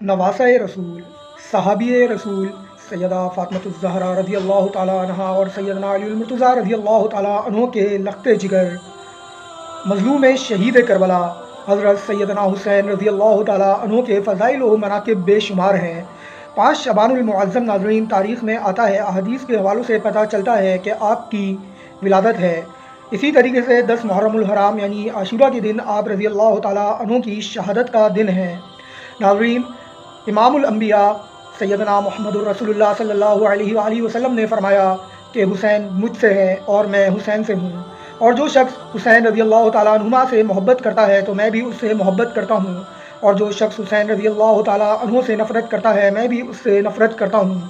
नवासा रसूल सहाबी रसूल सैयदा फ़ातिमा रज़ी अल्लाह ताला अन्हा और सैयदना अली मुर्तज़ा रज़ी अल्लाह ताला अन्हों के लख्ते जिगर मज़लूम शहीद करबला हज़रत सैयदना हुसैन रज़ी अल्लाह ताला अन्हों के फ़ज़ाइल व मनाक़िब बेशुमार हैं। 5 शबानुल मुअज़्ज़म नाज़रीन, तारीख़ में आता है, अहादीस के हवालों से पता चलता है कि आपकी विलादत है। इसी तरीके से 10 मुहर्रमुल हराम यानी आशूरा के दिन आप रज़ी अल्लाह ताला अन्हों की शहादत का दिन है। नाज़रीन, इमामुल अंबिया सैयदना मुहम्मदुर रसूलुल्लाह सल्लल्लाहु अलैहि वसल्लम ने फरमाया कि हुसैन मुझसे है और मैं हुसैन से हूँ, और जो शख्स हुसैन रज़ी अल्लाह ताला अन्हुमा से मोहब्बत करता है तो मैं भी उससे मोहब्बत करता हूँ, और जो शख्स हुसैन रज़ी अल्लाह ताला अन्हों से नफ़रत करता है मैं भी उससे नफ़रत करता हूँ।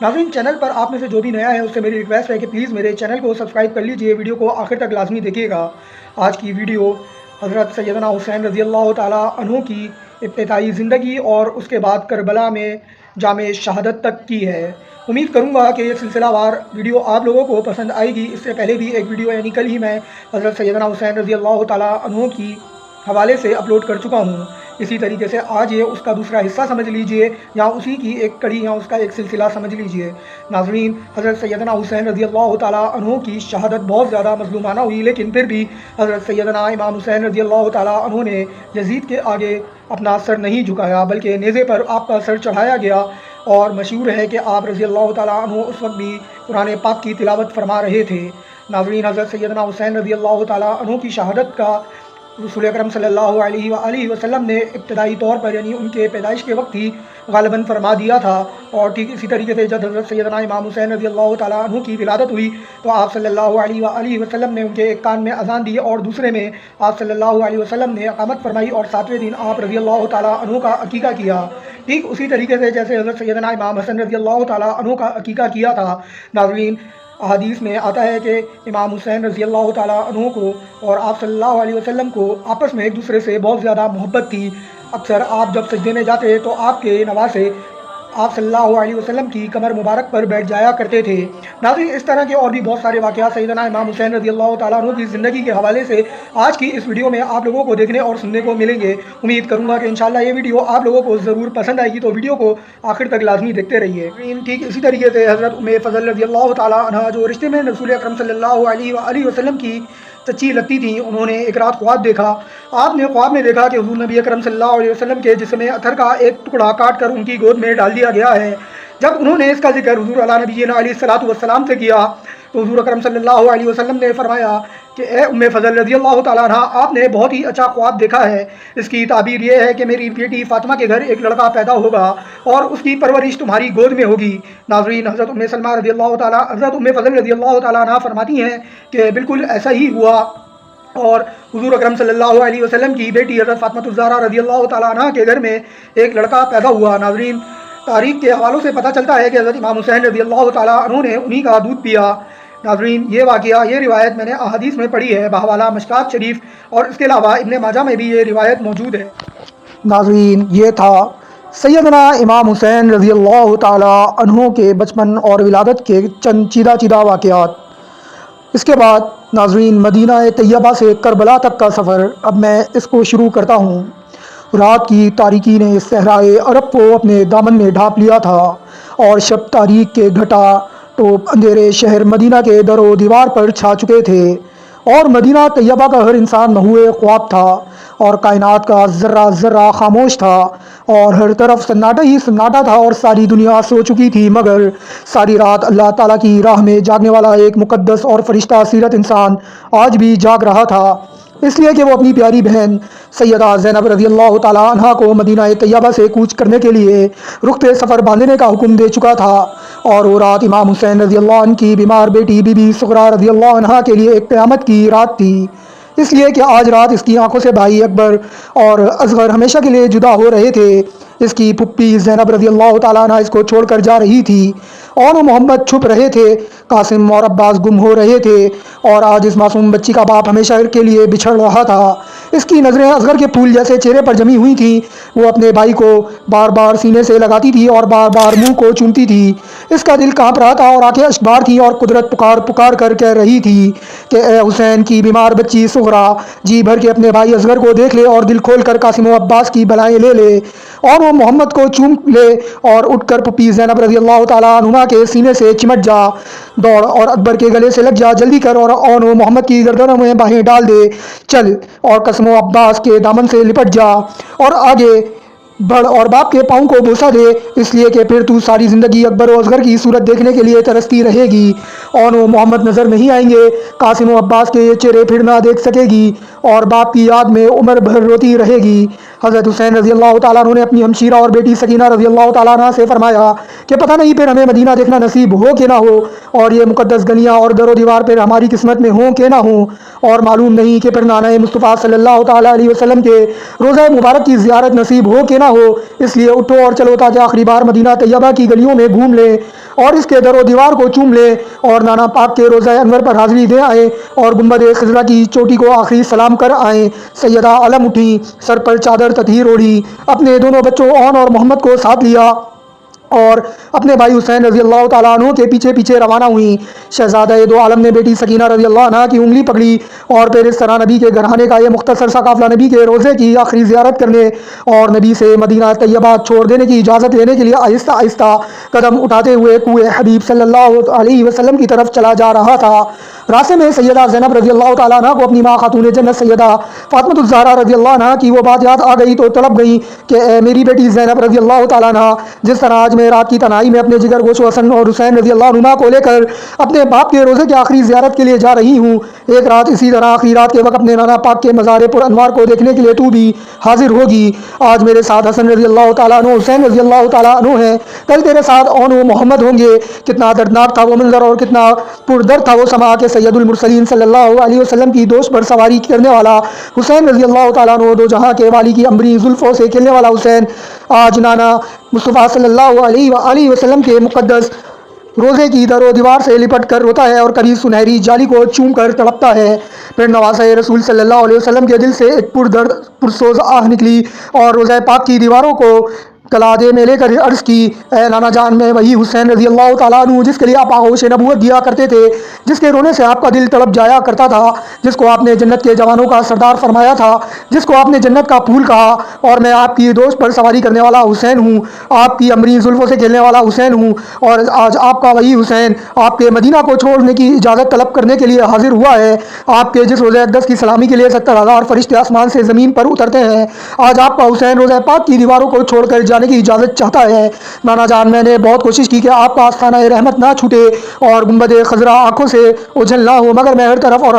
नाज़रीन, चैनल पर आप में से जो भी नया है उससे मेरी रिक्वेस्ट है कि प्लीज़ मेरे चैनल को सब्सक्राइब कर लीजिए, वीडियो को आखिर तक लाजमी देखिएगा। आज की वीडियो हज़रत सैयदना हुसैन रज़ी अल्लाह ताला अन्हों की इब्तिदाई ज़िंदगी और उसके बाद करबला में जामे शहादत तक की है। उम्मीद करूँगा कि ये सिलसिलावार वीडियो आप लोगों को पसंद आएगी। इससे पहले भी एक वीडियो यानी कल ही मैं हज़रत सैयदना हुसैन रज़ी अल्लाह ताला अन्हों की हवाले से अपलोड कर चुका हूँ। इसी तरीके से आज ये उसका दूसरा हिस्सा समझ लीजिए, या उसी की एक कड़ी या उसका एक सिलसिला समझ लीजिए। नाज़रीन, हज़रत सैयदना हुसैन रज़ी अल्लाह ताला अन्हों की शहादत बहुत ज़्यादा मज़लूमाना हुई, लेकिन फिर भी हज़रत सैयदना इमाम हुसैन रज़ी अल्लाह ताला अन्हों ने यज़ीद के आगे अपना सर नहीं झुकाया, बल्कि नेज़े पर आपका सर चढ़ाया गया। और मशहूर है कि आप रज़ी अल्लाह ताला अन्हों उस वक्त भी कुरान पाक की तिलावत फरमा रहे थे। नाज़रीन, हज़रत सैयदना हुसैन रज़ी अल्लाह ताला अन्हों की शहादत का रसूल अकरम सल्लल्लाहु अलैहि वसल्लम ने इब्तिदाई तौर पर यानी उनके पैदाइश के वक्त ही गालिबन फरमा दिया था। और ठीक इसी तरीके से जब हज़रत सैयदना इमाम हुसैन रज़ी अल्लाह ताला अन्हु की विलादत हुई तो आप सल्लल्लाहु अलैहि वसल्लम ने उनके एक कान में अज़ान दी और दूसरे में आप सल्लल्लाहु अलैहि वसल्लम ने अक़ामत फरमाई, और 7वें दिन आप रज़ी अल्लाह ताला अन्हु का अकीक़ा किया। ठीक उसी तरीके से जैसे हज़रत सैयदना इमाम हसन रज़ी अल्लाह ताला अन्हु का अकीक़ा किया था। नाज़रीन, अहादीस में आता है कि इमाम हुसैन रज़ी अल्लाह ताला अन्हु को और आप सल्लल्लाहु अलैहि वसल्लम को आपस में एक दूसरे से बहुत ज़्यादा मोहब्बत थी। अक्सर आप जब सजदे में जाते तो आपके नवासे आप सल्लल्लाहु अलैहि वसल्लम की कमर मुबारक पर बैठ जाया करते थे। नाज़रीन, इस तरह के और भी बहुत सारे वाक़यात सैयदना इमाम हुसैन रज़ी अल्लाह ताला अन्हु की ज़िंदगी के हवाले से आज की इस वीडियो में आप लोगों को देखने और सुनने को मिलेंगे। उम्मीद करूँगा कि इंशाअल्लाह ये वीडियो आप लोगों को ज़रूर पसंद आएगी, तो वीडियो को आखिर तक लाजमी देखते रहिए। ठीक इसी तरीके से हज़रत उम्मे फ़ज़ल रज़ी अल्लाह ताला अन्हा, जो रिश्ते में रसूल अकरम सल्लल्लाहु अलैहि वसल्लम की चच्ची लगती थी, उन्होंने एक रात ख्वाब देखा। आपने ख्वाब में देखा कि हुज़ूर नबी अकरम सल्लल्लाहु अलैहि वसल्लम के जिस्म अतहर का एक टुकड़ा काट कर उनकी गोद में डाल दिया गया है। जब उन्होंने इसका जिक्र हुज़ूर अला नबीना अलैहिस्सलातु वस्सलाम से किया तो हुज़ूर अकरम सल्लल्लाहु अलैहि वसल्लम ने फरमाया कि ए उम्मे फ़ज़ल रज़ी अल्लाह ताला अन्हा, आपने बहुत ही अच्छा ख्वाब देखा है। इसकी ताबीर ये है कि मेरी बेटी फ़ातिमा के घर एक लड़का पैदा होगा और उसकी परवरिश तुम्हारी गोद में होगी। नाज़रीन, हज़रत उम्मे सलमा रज़ी अल्लाह ताला हज़रत उम्मे फ़ज़ल रज़ी अल्लाह ताला अन्हा फरमाती हैं कि बिल्कुल ऐसा ही हुआ, और हुज़ूर अकरम सल्लल्लाहु अलैहि वसल्लम की बेटी हज़रत फ़ातिमा रज़ी अल्लाह ताला अन्हा के घर में एक लड़का पैदा हुआ। नाज़रीन, तारीख़ के हवालों से पता चलता है कि हज़रत इमाम हुसैन रज़ी अल्लाह ताला अन्हु ने उन्हीं का दूध पिया। नाज़रीन, ये वाक़या ये रिवायत मैंने अहादीस में पढ़ी है, बहवाला मशकात शरीफ, और इसके अलावा इब्न माजा में भी ये रिवायत मौजूद है। नाज़रीन, ये था सैयदना इमाम हुसैन रज़ी अल्लाह ताला अन्हु के बचपन और विलादत के चंद चीदा वाक़यात। इसके बाद नाज़रीन, मदीना तैयबा से करबला तक का सफ़र अब मैं इसको शुरू करता हूँ। रात की तारीकी ने सहराए अरब को अपने दामन में ढाँप लिया था, और शब तारीक के घटा टोप अंधेरे शहर मदीना के दरो दीवार पर छा चुके थे, और मदीना तैयबा का हर इंसान महुए ख्वाब था, और कायनात का ज़र्रा ज़र्रा खामोश था, और हर तरफ सन्नाटा ही सन्नाटा था, और सारी दुनिया सो चुकी थी, मगर सारी रात अल्लाह ताला की राह में जागने वाला एक मुक़द्दस और फरिश्ता सीरत इंसान आज भी जाग रहा था, इसलिए कि वो अपनी प्यारी बहन सैयदा ज़ैनब रज़ी अल्लाह ताला अन्हा को मदीना तैयबा से कूच करने के लिए रुख्ते सफ़र बांधने का हुक्म दे चुका था। और वो रात इमाम हुसैन रज़ी अल्लाह अन्हु की बीमार बेटी बीबी सुगरा रज़ी अल्लाह अन्हा के लिए एक क़यामत की रात थी, इसलिए कि आज रात इसकी आंखों से भाई अकबर और असगर हमेशा के लिए जुदा हो रहे थे। इसकी पुप्पी ज़ैनब रज़ी अल्लाह ताला अन्हा इसको छोड़कर जा रही थी, اور محمد چھپ رہے تھے، قاسم اور عباس گم ہو رہے تھے، اور آج اس معصوم بچی کا باپ ہمیشہ کے لیے بچھڑ رہا تھا۔ اس کی نظریں اصغر کے پھول جیسے چہرے پر جمی ہوئی تھیں۔ وہ اپنے بھائی کو بار بار سینے سے لگاتی تھی اور بار بار منہ کو چومتی تھی۔ اس کا دل کانپ رہا تھا اور آنکھیں اشکبار تھیں، اور قدرت پکار پکار کر کہہ رہی تھی کہ اے حسین کی بیمار بچی صغرا، جی بھر کے اپنے بھائی اصغر کو دیکھ لے اور دل کھول کر قاسم و عباس کی بلائیں لے لے، اور وہ محمد کو چوم لے اور اٹھ کر پھپھی زینب رضی اللہ تعالیٰ عنہا کے سینے سے چمٹ جا، دوڑ اور اکبر کے گلے سے لگ جا، جلدی کر اور وہ محمد کی گردنوں میں باہیں ڈال دے، چل اور قاسم و عباس کے دامن سے لپٹ جا اور آگے بڑھ اور باپ کے پاؤں کو بوسہ دے، اس لیے کہ پھر تو ساری زندگی اکبر و اصغر کی صورت دیکھنے کے لیے ترستی رہے گی، اور وہ محمد نظر نہیں آئیں گے، قاسم و عباس کے چہرے پھر نہ دیکھ سکے گی، اور باپ کی یاد میں عمر بھر روتی رہے گی۔ حضرت حسین رضی اللہ تعالیٰ عنہ نے اپنی ہمشیرہ اور بیٹی سکینہ رضی اللہ تعالیٰ عنہ سے فرمایا کہ پتہ نہیں پھر ہمیں مدینہ دیکھنا نصیب ہو کہ نہ ہو، اور یہ مقدس گلیاں اور در و دیوار پھر ہماری قسمت میں ہوں کہ نہ ہوں، اور معلوم نہیں کہ پھر نانہ مصطفیٰ صلی اللہ تعالیٰ علیہ وسلم کے روضہ مبارک کی زیارت نصیب ہو کہ نہ ہو، اس لیے اٹھو اور چلو تاکہ آخری بار مدینہ طیبہ کی گلیوں میں گھوم لیں اور اس کے در و دیوار کو چوم لیں، اور نانا پاک کے روضہ انور پر حاضری دے آئیں، اور گنبد خضرا کی چوٹی کو آخری سلام کر آئیں۔ سیدہ علم اٹھی، سر پر چادر تطہیر اوڑھی، اپنے دونوں بچوں اون اور محمد کو ساتھ لیا، اور اپنے بھائی حسین رضی اللہ تعالیٰ عنہ کے پیچھے پیچھے روانہ ہوئیں۔ شہزادہ دو عالم نے بیٹی سکینہ رضی اللہ عنہ کی انگلی پکڑی، اور پھر اس طرح نبی کے گھرانے کا یہ مختصر سا قافلہ نبی کے روضے کی آخری زیارت کرنے اور نبی سے مدینہ طیبہ چھوڑ دینے کی اجازت لینے کے لیے آہستہ آہستہ قدم اٹھاتے ہوئے کوہ حبیب صلی اللہ علیہ وسلم کی طرف چلا جا رہا تھا۔ راستے میں سیدہ زینب رضی اللہ تعالیٰ عنہ کو اپنی ماں خاتون جنت سیدہ فاطمہ الزہرا رضی اللہ عنہ کی وہ بات یاد آ گئی تو تڑپ گئی کہ اے میری بیٹی زینب رضی اللہ تعالیٰ عنہ، جس طرح آج میں رات کی تنہائی میں اپنے جگر گوشو حسن اور حسین رضی اللہ عنہما کو لے کر اپنے باپ کے روزے کی آخری زیارت کے لیے جا رہی ہوں، ایک رات اسی طرح آخری رات کے وقت اپنے نانا پاک کے مزار پر انوار کو دیکھنے کے لیے تو بھی حاضر ہوگی۔ آج میرے ساتھ حسن رضی اللہ تعالیٰ عنہ، حسین رضی اللہ تعالیٰ عنہ ہیں، کل تیرے ساتھ اون و محمد ہوں گے۔ کتنا دردناک تھا وہ منظر اور کتنا پردرد تھا وہ سما کہ سید المرسلین صلی اللہ علیہ وسلم کی دوست پر سواری کرنے والا حسین رضی اللہ تعالیٰ عنہ، دو جہاں کے والی کی امبری زلفوں سے کھیلنے والا حسین، آج نانا مصطفیٰ صلی اللہ علیہ وسلم کے مقدس روزے کی در و دیوار سے لپٹ کر روتا ہے اور کبھی سنہری جالی کو چوم کر تڑپتا ہے۔ پھر نواسہ رسول صلی اللہ علیہ وسلم کے دل سے ایک پردرد پرسوز آہ نکلی اور روزہ پاک کی دیواروں کو کلادے میں لے کر عرض کی، اے نانا جان، میں وہی حسین رضی اللہ تعالیٰ عنہ جس کے لیے آپ آغوش نبوت دیا کرتے تھے، جس کے رونے سے آپ کا دل تڑپ جایا کرتا تھا، جس کو آپ نے جنت کے جوانوں کا سردار فرمایا تھا، جس کو آپ نے جنت کا پھول کہا، اور میں آپ کی دوست پر سواری کرنے والا حسین ہوں، آپ کی امری زلفوں سے کھیلنے والا حسین ہوں، اور آج آپ کا وہی حسین آپ کے مدینہ کو چھوڑنے کی اجازت طلب کرنے کے لیے حاضر ہوا ہے۔ آپ کے جس روزہ اقدس کی سلامی کے لیے 70,000 فرشتے آسمان سے زمین پر اترتے ہیں، آج آپ کا حسین روزہ پاک کی دیواروں کو چھوڑ کر جانے کی اجازت چاہتا ہے۔ نانا جان، میں نے بہت کوشش کی کہ آپ کا آستانہ رحمت نہ چھوٹے اور گنبد خضرا آنکھوں سے اوجھل نہ ہو، مگر میں ہر طرف اور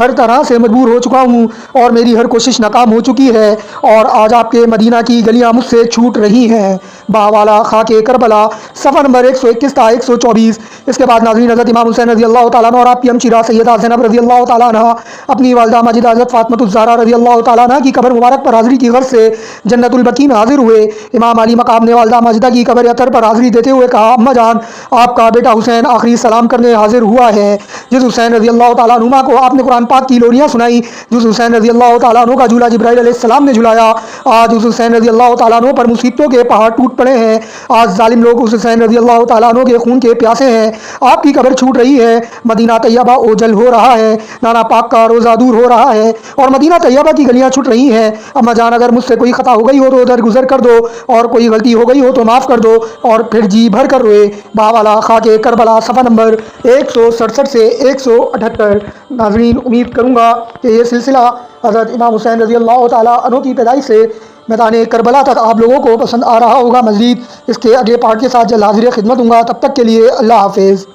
ہر طرح سے مجبور ہو چکا ہوں اور میری ہر کوشش ناکام ہو چکی ہے، اور آج آپ کے مدینہ کی گلیاں مجھ سے چھوٹ رہی ہیں۔ باوالا خاک کربلا، صفحہ نمبر 121 تا 124۔ اس کے بعد ناظرین، حضرت امام حسین رضی اللہ تعالیٰ عنہ اور آپ کی ہمشیرہ سیدہ زینب رضی اللہ تعالیٰ عنہ اپنی والدہ ماجدہ حضرت فاطمہ الزہرا رضی اللہ تعالیٰ عنہ کی قبر مبارک پر حاضری کی غرض سے جنت البقیع میں حاضر ہوئے۔ امام علی مقام نے والدہ ماجدہ کی قبر اطہر پر حاضری دیتے ہوئے کہا، اماں جان، آپ کا بیٹا حسین آخری سلام کرنے حاضر ہوا ہے۔ جس حسین رضی اللہ تعالیٰ عنہ کو آپ نے قرآن پاک کی لوریاں سنائی، جس حسین رضی اللہ تعالیٰ عنہ کا جھولا جبرائیل علیہ السلام نے جھلایا، آج اس حسین رضی اللہ تعالیٰ عنہ پر مصیبتوں کے پہاڑ ٹوٹ پڑے ہیں۔ آج ظالم لوگ اس حسین رضی اللہ تعالیٰ عنہ کے خون کے پیاسے ہیں۔ آپ کی قبر چھوٹ رہی ہے، مدینہ طیبہ اوجھل ہو رہا ہے، نانا پاک کا روزہ دور ہو رہا ہے، اور مدینہ طیبہ کی گلیاں چھوٹ رہی ہیں۔ اماں جان، اگر مجھ سے کوئی خطا ہو گئی ہو تو درگزر کر دو، اور کوئی غلطی ہو گئی ہو تو معاف کر دو، اور پھر جی بھر کر روئے۔ باوالا خاک کربلا، صفحہ نمبر 167 سے 178۔ ناظرین، امید کروں گا کہ یہ سلسلہ حضرت امام حسین رضی اللہ تعالیٰ عنہ کی پیدائش سے میدان کربلا تک آپ لوگوں کو پسند آ رہا ہوگا۔ مزید اس کے اگلے پارٹ کے ساتھ جلد حاضر خدمت ہوں گا، تب تک کے لیے اللہ حافظ۔